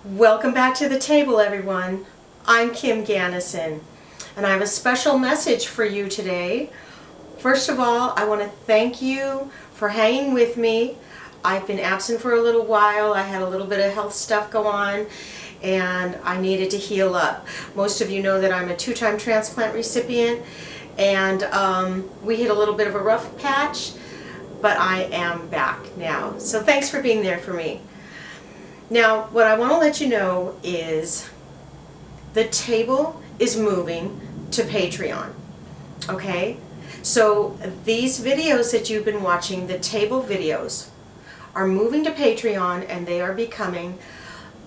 Welcome back to the table, everyone. I'm Kim Gannison, and I have a special message for you today. First of all, I want to thank you for hanging with me. I've been absent for a little while. I had a little bit of health stuff go on, and I needed to heal up. Most of you know that I'm a 2-time transplant recipient, and we hit a little bit of a rough patch, but I am back now. So thanks for being there for me. Now, what I want to let you know is the table is moving to Patreon, okay? So these videos that you've been watching, the table videos, are moving to Patreon, and they are becoming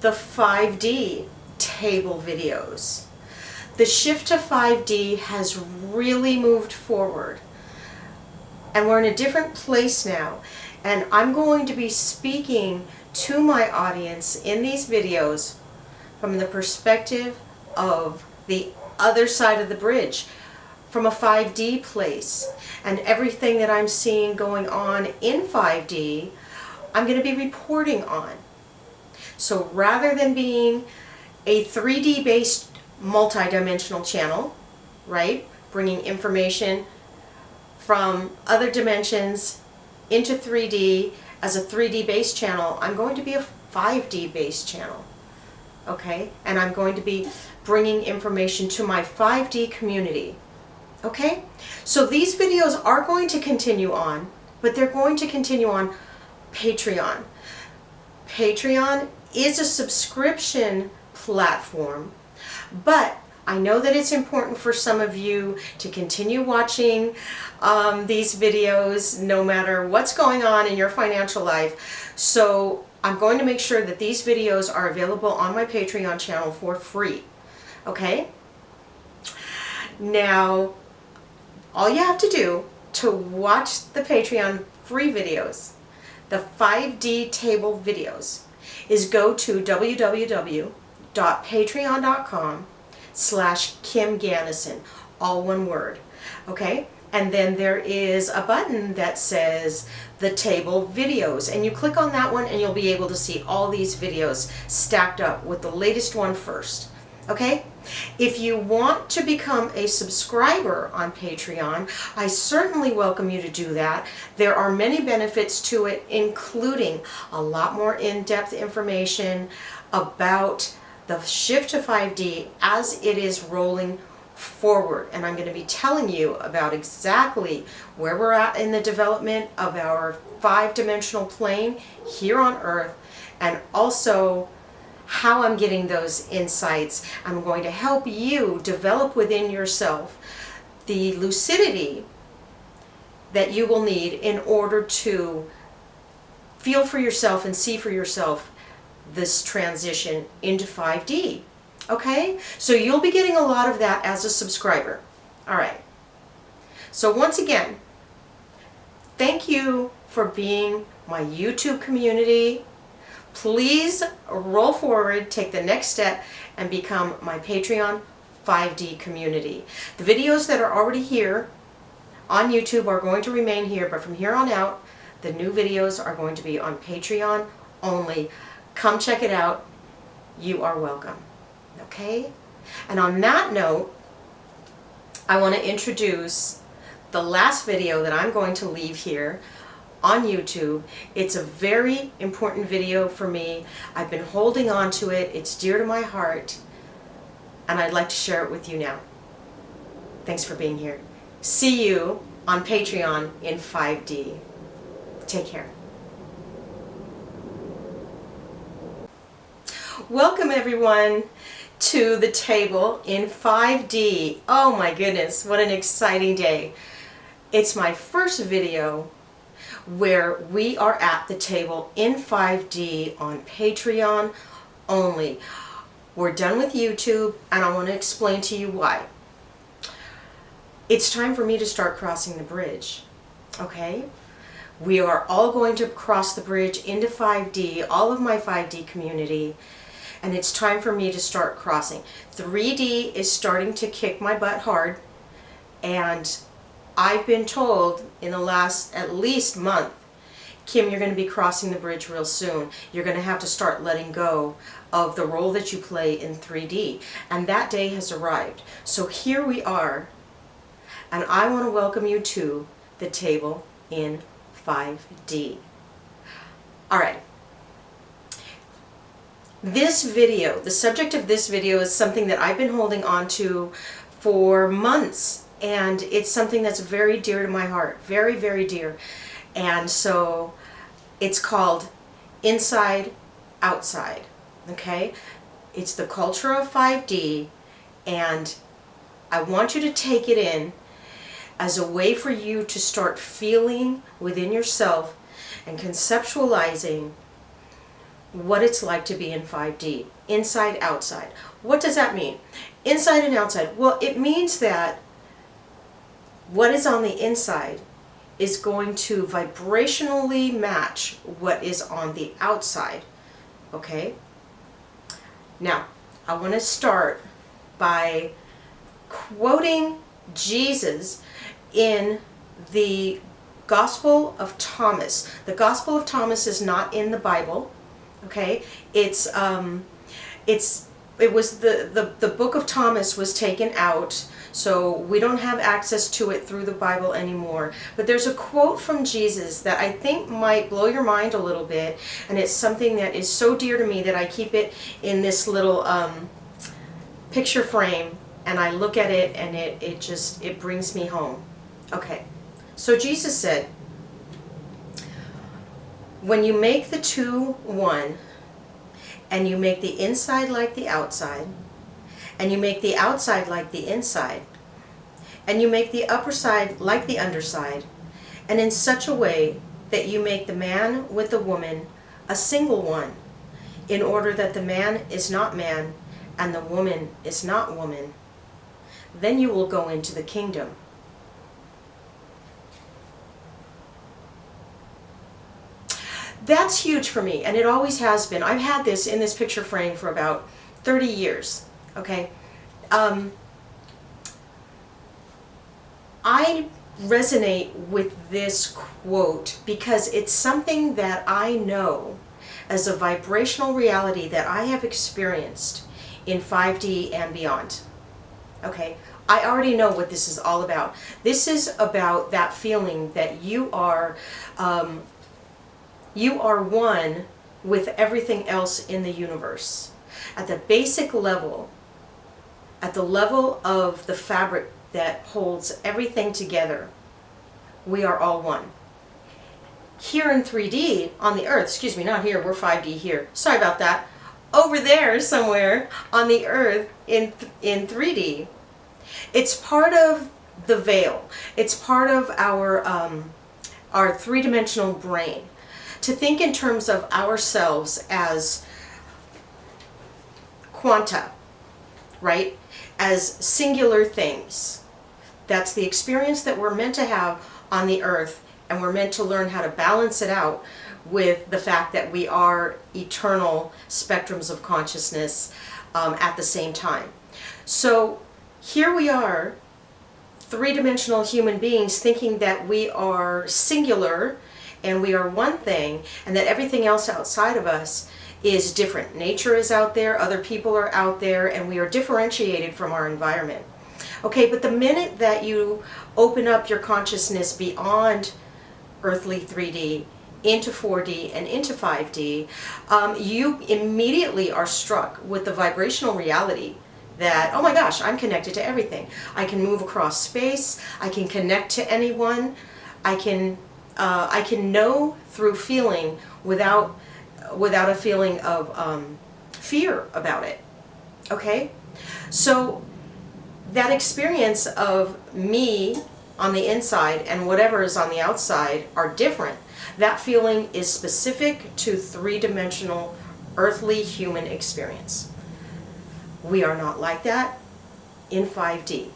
the 5D table videos. The shift to 5D has really moved forward, and we're in a different place now, and I'm going to be speaking to my audience in these videos from the perspective of the other side of the bridge, from a 5D place, and everything that I'm seeing going on in 5D, I'm going to be reporting on. So rather than being a 3D based multi-dimensional channel, right, bringing information from other dimensions into 3D as a 3D based channel, I'm going to be a 5D based channel, okay? And I'm going to be bringing information to my 5D community, okay? So these videos are going to continue on, but they're going to continue on Patreon. Patreon is a subscription platform, but I know that it's important for some of you to continue watching these videos no matter what's going on in your financial life. So I'm going to make sure that these videos are available on my Patreon channel for free. Okay? Now, all you have to do to watch the Patreon free videos, the 5D table videos, is go to www.patreon.com/Kim Gannison, all one word, okay? And then there is a button that says the table videos, and you click on that one and you'll be able to see all these videos stacked up with the latest one first, okay? If you want to become a subscriber on Patreon, I certainly welcome you to do that. There are many benefits to it, including a lot more in-depth information about the shift to 5D as it is rolling forward. And I'm going to be telling you about exactly where we're at in the development of our 5-dimensional plane here on Earth, and also how I'm getting those insights. I'm going to help you develop within yourself the lucidity that you will need in order to feel for yourself and see for yourself this transition into 5D. Okay? So you'll be getting a lot of that as a subscriber. All right. So once again, thank you for being my YouTube community. Please roll forward, take the next step, and become my Patreon 5D community. The videos that are already here on YouTube are going to remain here, but from here on out, the new videos are going to be on Patreon only. Come check it out. You are welcome. Okay? And on that note, I want to introduce the last video that I'm going to leave here on YouTube. It's a very important video for me. I've been holding on to it. It's dear to my heart, and I'd like to share it with you now. Thanks for being here. See you on Patreon in 5D. Take care. Welcome everyone to the table in 5D. Oh my goodness, what an exciting day. It's my first video where we are at the table in 5D on Patreon only. We're done with YouTube, and I want to explain to you why. It's time for me to start crossing the bridge, okay? We are all going to cross the bridge into 5D, all of my 5D community, and it's time for me to start crossing. 3D is starting to kick my butt hard, and I've been told in the last at least month Kim, you're going to be crossing the bridge real soon. You're going to have to start letting go of the role that you play in 3D. And that day has arrived. So here we are. And I want to welcome you to the table in 5D. All right. This video, the subject of this video is something that I've been holding on to for months. And it's something that's very dear to my heart. Very, very dear. And so it's called Inside, Outside. Okay? It's the culture of 5D. And I want you to take it in as a way for you to start feeling within yourself and conceptualizing what it's like to be in 5D. Inside, outside. What does that mean? Inside and outside. Well, it means that what is on the inside is going to vibrationally match what is on the outside. Okay? Now, I want to start by quoting Jesus in the Gospel of Thomas. The Gospel of Thomas is not in the Bible. Okay? It was the book of Thomas was taken out, so we don't have access to it through the Bible anymore. But there's a quote from Jesus that I think might blow your mind a little bit, and it's something that is so dear to me that I keep it in this little picture frame, and I look at it and it brings me home. Okay, so Jesus said, when you make the two one, and you make the inside like the outside, and you make the outside like the inside, and you make the upper side like the underside, and in such a way that you make the man with the woman a single one, in order that the man is not man and the woman is not woman, then you will go into the kingdom. That's huge for me, and it always has been. I've had this in this picture frame for about 30 years, okay? I resonate with this quote because it's something that I know as a vibrational reality that I have experienced in 5D and beyond, okay? I already know what this is all about. This is about that feeling that you are one with everything else in the universe. At the basic level, at the level of the fabric that holds everything together, we are all one. Here in 3D, on the earth, excuse me, not here, we're 5D here. Sorry about that. Over there somewhere on the earth in 3D, it's part of the veil. It's part of our three-dimensional brain. To think in terms of ourselves as quanta, right? As singular things. That's the experience that we're meant to have on the earth, and we're meant to learn how to balance it out with the fact that we are eternal spectrums of consciousness at the same time. So here we are, three-dimensional human beings, thinking that we are singular and we are one thing, and that everything else outside of us is different. Nature is out there, other people are out there, and we are differentiated from our environment. Okay, but the minute that you open up your consciousness beyond earthly 3D, into 4D and into 5D, you immediately are struck with the vibrational reality that, oh my gosh, I'm connected to everything. I can move across space, I can connect to anyone, I can know through feeling without a feeling of fear about it. Okay? So that experience of me on the inside and whatever is on the outside are different. That feeling is specific to three-dimensional earthly human experience. We are not like that in 5D.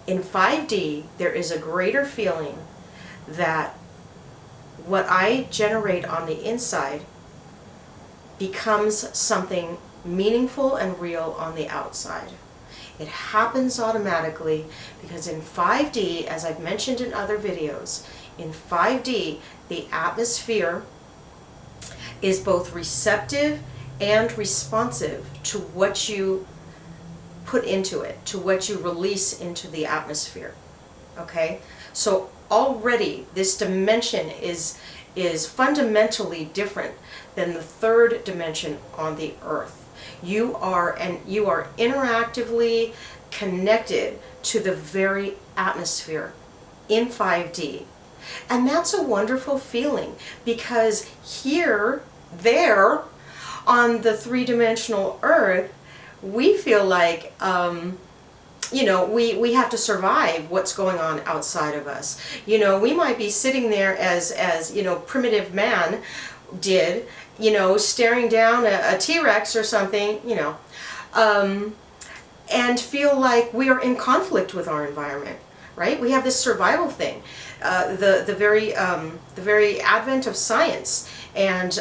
In 5D, there is a greater feeling that what I generate on the inside becomes something meaningful and real on the outside. It happens automatically because in 5D, as I've mentioned in other videos, In 5D, the atmosphere is both receptive and responsive to what you put into it, to what you release into the atmosphere. Okay? So already this dimension is fundamentally different than the third dimension on the earth. You are interactively connected to the very atmosphere in 5D. And that's a wonderful feeling, because there, on the three-dimensional earth, we feel like, we have to survive what's going on outside of us. We might be sitting there as primitive man did, staring down a T-Rex or something, and feel like we are in conflict with our environment, right? We have this survival thing. The very advent of science and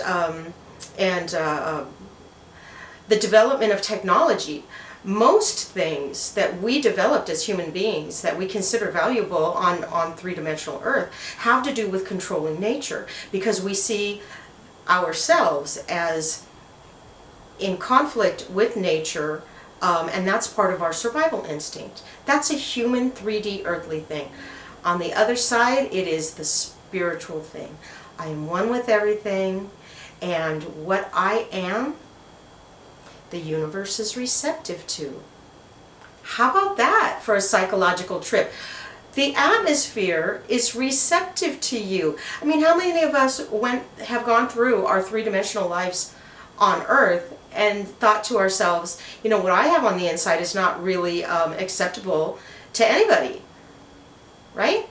the development of technology, most things that we developed as human beings that we consider valuable on three-dimensional Earth have to do with controlling nature, because we see ourselves as in conflict with nature, and that's part of our survival instinct. That's a human 3D earthly thing. On the other side, it is the spiritual thing. I am one with everything, and what I am, the universe is receptive to. How about that for a psychological trip? The atmosphere is receptive to you. I mean, how many of us have gone through our three-dimensional lives on Earth and thought to ourselves, what I have on the inside is not really acceptable to anybody, right?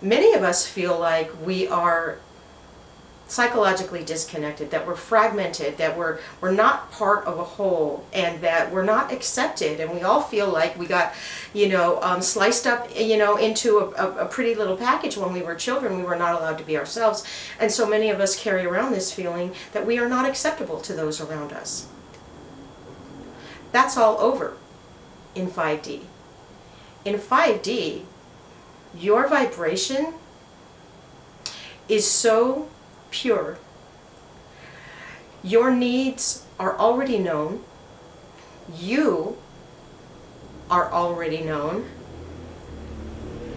Many of us feel like we are psychologically disconnected, that we're fragmented, that we're not part of a whole, and that we're not accepted, and we all feel like we got sliced up into a pretty little package. When we were children, we were not allowed to be ourselves, and so many of us carry around this feeling that we are not acceptable to those around us. That's all over in 5D. In 5D, your vibration is so pure. Your needs are already known. You are already known.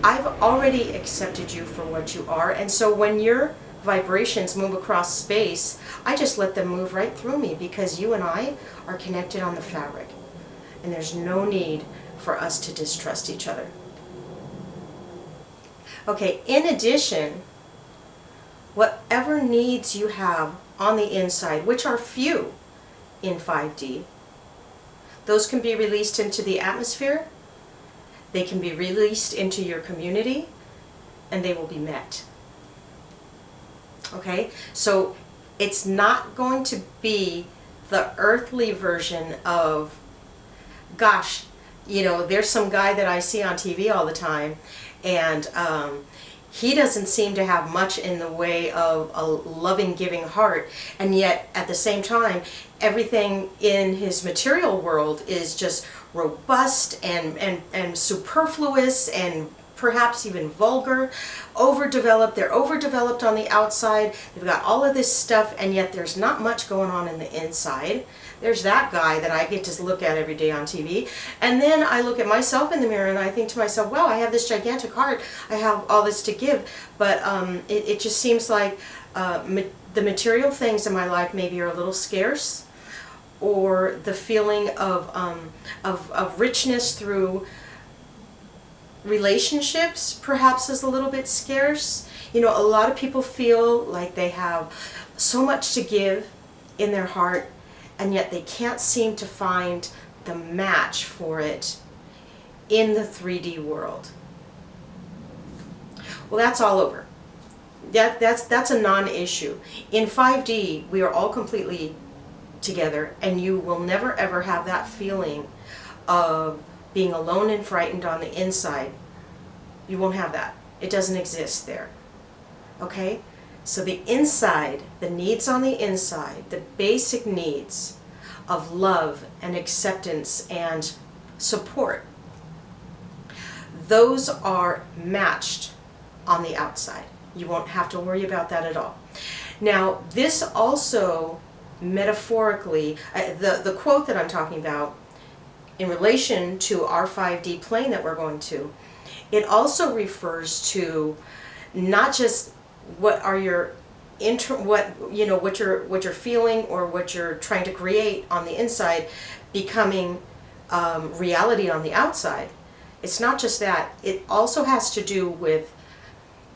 I've already accepted you for what you are, and so when your vibrations move across space, I just let them move right through me, because you and I are connected on the fabric, and there's no need for us to distrust each other. Okay, in addition, whatever needs you have on the inside, which are few in 5D, those can be released into the atmosphere, they can be released into your community, and they will be met. Okay? So it's not going to be the earthly version of, gosh, there's some guy that I see on TV all the time, and he doesn't seem to have much in the way of a loving, giving heart, and yet at the same time, everything in his material world is just robust and superfluous and perhaps even vulgar, overdeveloped. They're overdeveloped on the outside. They've got all of this stuff, and yet there's not much going on in the inside. There's that guy that I get to look at every day on TV. And then I look at myself in the mirror and I think to myself, wow, I have this gigantic heart. I have all this to give. But it just seems like the material things in my life maybe are a little scarce, or the feeling of richness through relationships perhaps is a little bit scarce. A lot of people feel like they have so much to give in their heart, and yet they can't seem to find the match for it in the 3D world. Well, that's all over. That's a non-issue. In 5D, we are all completely together, and you will never ever have that feeling of being alone and frightened on the inside. You won't have that. It doesn't exist there. Okay? So the inside, the needs on the inside, the basic needs of love and acceptance and support, those are matched on the outside. You won't have to worry about that at all. Now, this also metaphorically, the quote that I'm talking about in relation to our 5D plane that we're going to, it also refers to not just what are your what you're feeling or what you're trying to create on the inside becoming reality on the outside. It's not just that. It also has to do with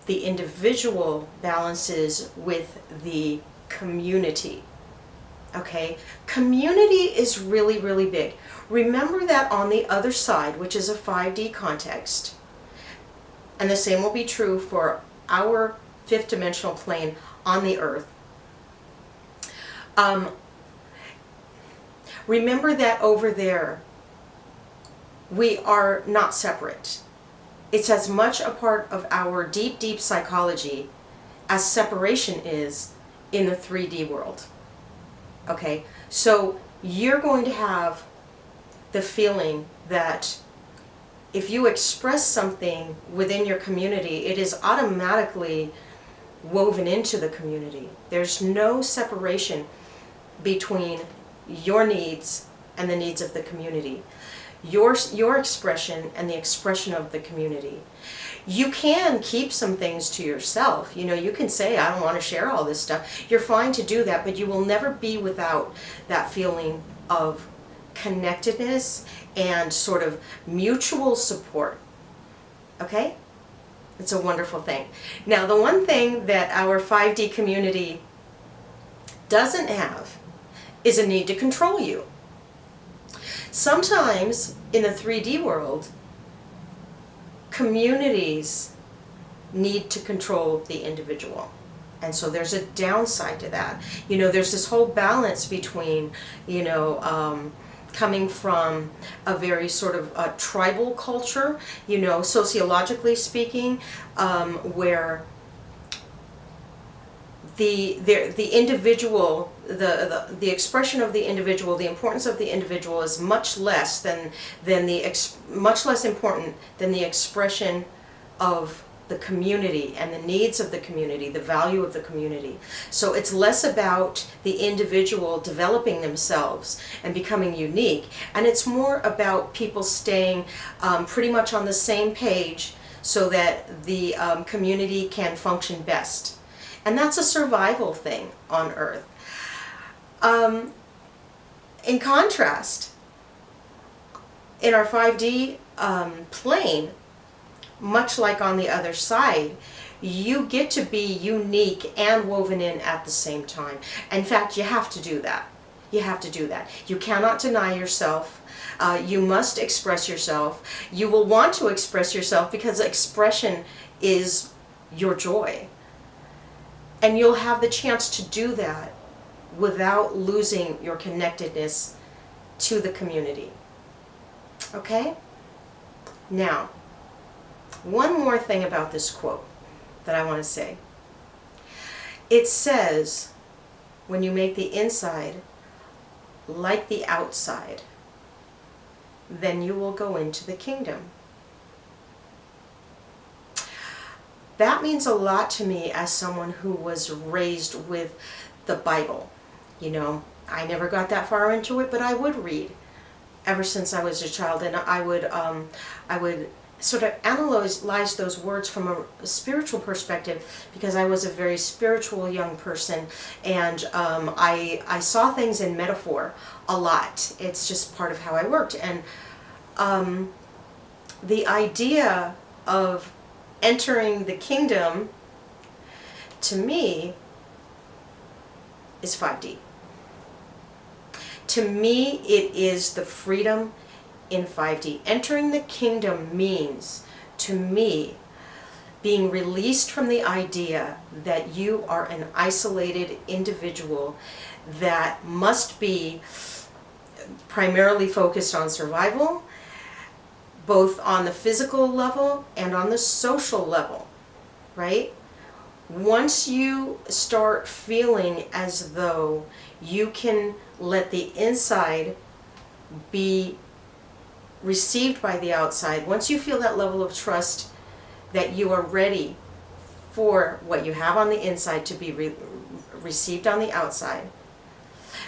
the individual balances with the community. Okay? Community is really, really big. Remember that on the other side, which is a 5D context, and the same will be true for our fifth dimensional plane on the earth. Remember that over there, we are not separate. It's as much a part of our deep, deep psychology as separation is in the 3D world. Okay, so you're going to have the feeling that if you express something within your community, it is automatically woven into the community. There's no separation between your needs and the needs of the community. Your expression and the expression of the community. You can keep some things to yourself. You know, you can say, I don't want to share all this stuff. You're fine to do that, but you will never be without that feeling of connectedness and sort of mutual support. Okay? It's a wonderful thing. Now, the one thing that our 5D community doesn't have is a need to control you. Sometimes in the 3D world, communities need to control the individual. And so there's a downside to that. You know, there's this whole balance between, you know, coming from a very sort of tribal culture, you know, sociologically speaking, where the individual, the expression of the individual, the importance of the individual is much less much less important than the expression of the community and the needs of the community, the value of the community. So it's less about the individual developing themselves and becoming unique, and it's more about people staying pretty much on the same page so that the community can function best. And that's a survival thing on Earth. In contrast, in our 5D plane, much like on the other side, you get to be unique and woven in at the same time. In fact, you have to do that. You have to do that. You cannot deny yourself. You must express yourself. You will want to express yourself because expression is your joy. And you'll have the chance to do that without losing your connectedness to the community. Okay? Now, one more thing about this quote that I want to say. It says, when you make the inside like the outside, then you will go into the kingdom. That means a lot to me as someone who was raised with the Bible. You know, I never got that far into it, but I would read ever since I was a child, and I would sort of analyze those words from a spiritual perspective, because I was a very spiritual young person, and I saw things in metaphor a lot. It's just part of how I worked, and the idea of entering the kingdom, to me, is 5D. To me, it is the freedom in 5D. Entering the kingdom means, to me, being released from the idea that you are an isolated individual that must be primarily focused on survival, both on the physical level and on the social level, right? Once you start feeling as though you can let the inside be received by the outside, once you feel that level of trust that you are ready for what you have on the inside to be received on the outside,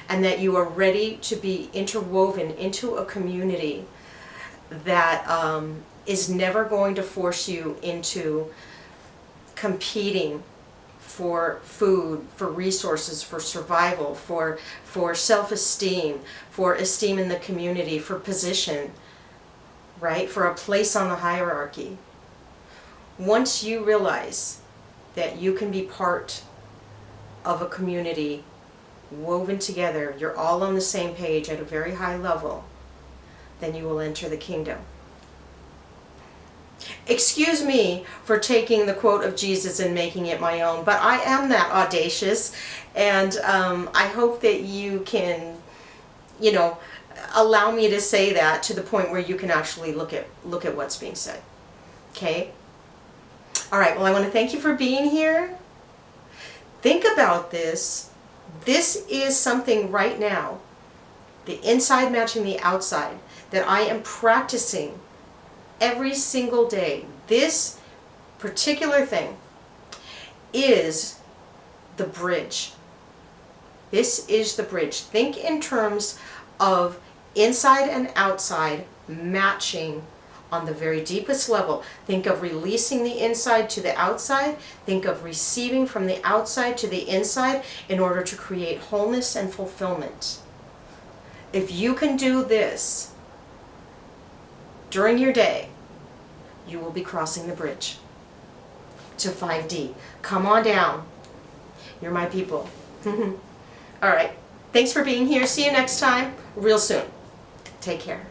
and that you are ready to be interwoven into a community that is never going to force you into competing for food, for resources, for survival, for self-esteem, for esteem in the community, for position, right? For a place on the hierarchy. Once you realize that you can be part of a community woven together, you're all on the same page at a very high level, then you will enter the kingdom. Excuse me for taking the quote of Jesus and making it my own, but I am that audacious, and I hope that you can, you know, allow me to say that to the point where you can actually look at what's being said. Okay? All right, well, I want to thank you for being here. Think about this. This is something right now, the inside matching the outside, that I am practicing every single day. This particular thing is the bridge. This is the bridge. Think in terms of inside and outside matching on the very deepest level. Think of releasing the inside to the outside. Think of receiving from the outside to the inside in order to create wholeness and fulfillment. If you can do this during your day, you will be crossing the bridge to 5D. Come on down. You're my people. All right. Thanks for being here. See you next time, real soon. Take care.